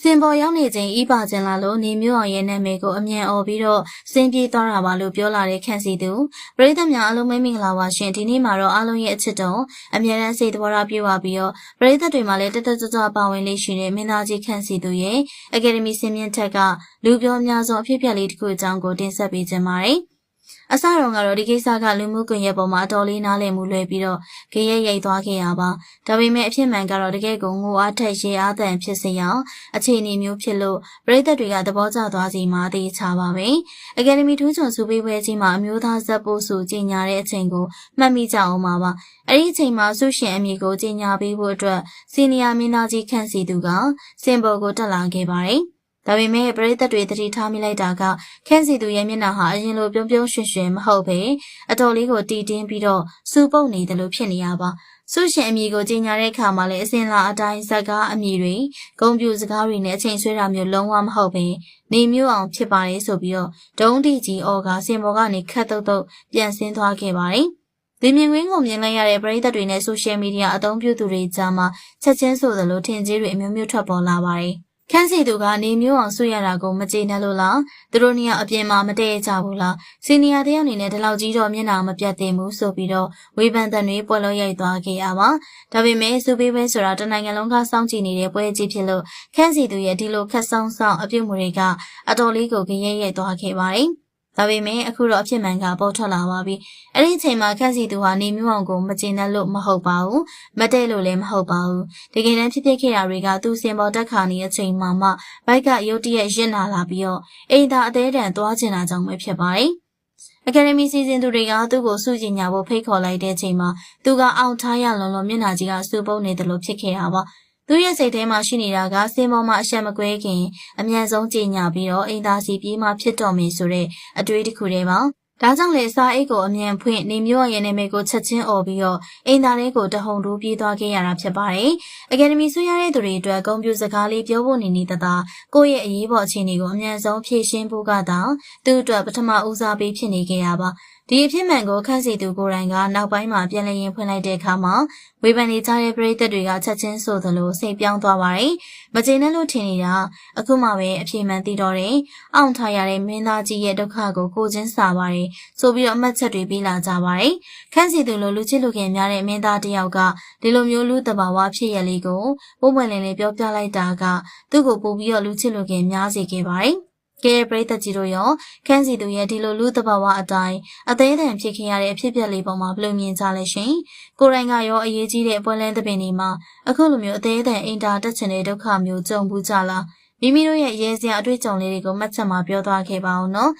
စင်ပေါ်ရောက်နေချိန်ဤပါကျင်လာလို့နေမျိုးအောင်ရဲ့နာမည်ကိုအမြန်အော်ပြီးတော့စင်ပြေးသွားတာပါလို့ပြောလာတဲ့ခန့်စီသူပရိသတ်များအားလုံးမင်္ဂလာပါရှင်ဒီနေ့မှာတော့အားလုံးရဲ့အချစ်တော်အမြန်တန်းစိတ်တော်ရပြည့်ဝပြီးတော့ပရိသတ်တွေမှာလည်းတက်တက်ကြွကြွပါဝင်လေးရှိတဲ့မင်းသားကြီးခန့်စီသူရဲ့အကယ်ဒမီစင်မြင့်ထက်ကလူပြောများစွာအဖြစ်အပျက်လေးတစ်ခုအကြောင်းကိုတင်ဆက်ပေးခြင်းပါတယ်အစတော့ကတော့ဒီကိစ္စကလူမှုကွန်ရက်ပေါ်မှာအတော်လေးနားလည်မှုလွှဲပြီးတော့ခရဲရိတ်သွားခဲ့ရပါဒါပေမဲ့အဖြစ်မှန်ကတော့တကယ်ကိုငိုအားထက်ရေအားတန်ဖြစ်စေအောင်အခြေအနေမျိုးဖြစ်လို့ပရိသတ်တွေကသဘောကျသွားစီမှာသိချပါပဲအကယ်ဒမီထူးချွန်စုပေးပွဲကြီးမှာအမျိုးသားဇက်ပို့စုကြီးညာတဲ့အချိန်ကိုမှတ်မိကြအောင်ပါအဲ့ဒီအချိန်မှာဆုရှင်အမည်ကိုကြီးညာပေးဖို့အတွက်စီနီယာမင်းသားကြီးခန့်စီသူကစင်ပေါ်ကိုတက်လာခဲ့ပါတယ်ဒါပေမဲ့ပရိသတ်တွေတတိထားမိလိုက်တာကခန့်စီသူရဲ့မျက်နှာဟာအရင်လိုပြုံးပြုံးရွှင်ရွှင်မဟုတ်ပဲအတော်လေးကိုတီတင်းပြီးတော့စူပုတ်နေတယ်လို့ဖြစ်နေရပါဆုရှင်အမည်ကိုကြီးညာတဲ့အခါမှာလည်းအစင်လာအတိုင်းဇက်ကားအမည်တွေဂုံပြူစကားတွေနဲ့အချိန်ဆွဲတာမျိုးလုံးဝမဟုတ်ပဲနေမျိုးအောင်ဖြစ်ပါတယ်ဆိုပြီးတော့ဒုံးတီကြီးအော်ကစင်ပေါ်ကနေခတ်တုတ်တုတ်ပြန်ဆင်းသွားခဲ့ပါတယ်ဒီမြင်ကွင်းကိုမြင်လိုက်ရတဲ့ပရိသတ်တွေနဲ့ဆိုရှယ်မီဒီယာအသုံးပြုသူတွေကြားမှာချက်ချင်းဆိုသလိုထင်ကြီးတွေအမျိုးမျိုးထွက်ပေါ်လာပါတယ်ခန့်စီသူကနေမျိုးအောင်ဆွရတာကိုမကျေနပ်လို့လားသူတို့နှစ်ယောက်အပြင်မှာမတည့်ကြဘူးလားစီနီယာတယောက်အနေနဲ့ဒီလောက်ကြီးတော့မျက်နှာမပြတ်သင့်ဘူးဆိုပြီးတော့ဝေဖန်တဲ့တွေပွဲလို့ရိုက်သွားခဲ့ရပါဒါပေမဲ့စူပေးပွဲဆိုတာတနိုင်ငံလုံးကစောင့်ကြည့်နေတဲ့ပွဲကြီးဖြစ်လို့ခန့်စီသူရဲ့ဒီလိုခက်ဆောင်ဆောင်အပြုတ်မှုတွေကအတော်လေးကိုခရဲရိုက်သွားခဲ့ပါတယ်ဒါပေမဲ့အခုတော့အဖြစ်မှန်ကပေါ်ထွက်လာပါပြီ။အဲ့ဒီအချိန်မှာခန့်စီသူဟာနေမျိုးအောင်ကိုမကျေနပ်လို့မဟုတ်ပါဘူး။မတည့်လို့လည်းမဟုတ်ပါဘူး။တကယ်တမ်းဖြစ်ခဲ့တာတွေကသူ့စင်ပေါ်တက်ခါနေတဲ့အချိန်မှာမှဘိုက်ကရုတ်တရက်ရစ်နာလာပြီးတော့အိမ်သာအသေးတန်သွားကျင်တာကြောင့်ပဲဖြစ်ပါတယ်။အကယ်ဒမီစီစဉ်သူတွေကသူ့ကိုစုကြည်ညာဖို့ဖိတ်ခေါ်လိုက်တဲ့အချိန်မှာသူကအောင်ထားရလွန်လွန်မျက်နှာကြီးကစူပုတ်နေတယ်လို့ဖြစ်ခဲ့တာပါ။သူရဲ့စိတ်ထဲမှာရှိနေတာကစင်ပေါ်မှာအရှက်မကွဲခင်အမြန်ဆုံးကြေညာပြီးတော့အိမ်သားစီပြေးမှဖြစ်တော်မည်ဆိုတဲ့အတွေးတစ်ခုတည်းပါဒါကြောင့်လေစာအိတ်ကိုအမြန်ဖွင့်နေမျိုးရဲ့နာမည်ကိုချက်ချင်းអော်ပြီးတော့အိမ်သားလေးကိုတဟုန်တူးပြေးသွားခဲ့ရတာဖြစ်ပါတယ်အကယ်ဒမီဆွေးရတဲ့သူတွေအတွက်ဂုဏ်ပြုစကားလေးပြောဖို့နေတသာကိုယ့်ရဲ့အရေးပေါ်အခြေအနေကိုအမြန်ဆုံးဖြေရှင်းဖို့ကသာသူ့အတွက်ပထမဦးစားပေးဖြစ်နေခဲ့ရပါဒီအဖြစ်မှန်ကိုခန့်စီသူကိုယ်တိုင်ကနောက်ပိုင်းမှာပြန်လည်ရင်ဖွင့်လိုက်တဲ့အခါမှာဝေဖန်နေကြတဲ့ပရိသတ်တွေကချက်ချင်းဆိုသလိုစိတ်ပြောင်းသွားပါတယ်။မကျေနပ်လို့ထင်နေတာအခုမှပဲအပြေမှန်သိတော့တယ်။အောင့်ထားရတဲ့မင်းသားကြီးရဲ့ဒုက္ခကိုကိုချင်းစာပါတယ်ဆိုပြီးတော့အမှတ်ချက်တွေပေးလာကြပါတယ်။ခန့်စီသူလိုလူချစ်လူခင်များတဲ့မင်းသားတစ်ယောက်ကဒီလိုမျိုးလူတဘာဝဖြစ်ရလေးကိုပုံမှန်လေးပြောပြလိုက်တာကသူ့ကိုပို့ပြီးတော့လူချစ်လူခင်များစေခဲ့ပါတယ်။ကဲပရိသတ်ကြီးတို့ရောခန့်စီသူရဲ့ဒီလိုလူသဘာဝအတိုင်းအသေးအံဖြစ်ခင်ရတဲ့အဖြစ်အပျက်လေးပေါ်မှာဘယ်လိုမြင်ကြလဲရှင်ကိုယ်တိုင်ကရောအရေးကြီးတဲ့ပွဲလန်းသပင်တွေမှာအခုလိုမျိုးအသေးအံအင်တာတက်ချင်တဲ့ဒုက္ခမျိုးကြုံဘူးကြလားမိမိတို့ရဲ့ရဲစရာအတွေ့အကြုံလေးတွေကိုမှတ်ချက်မှာပြောသွားခဲ့ပါအောင်နော်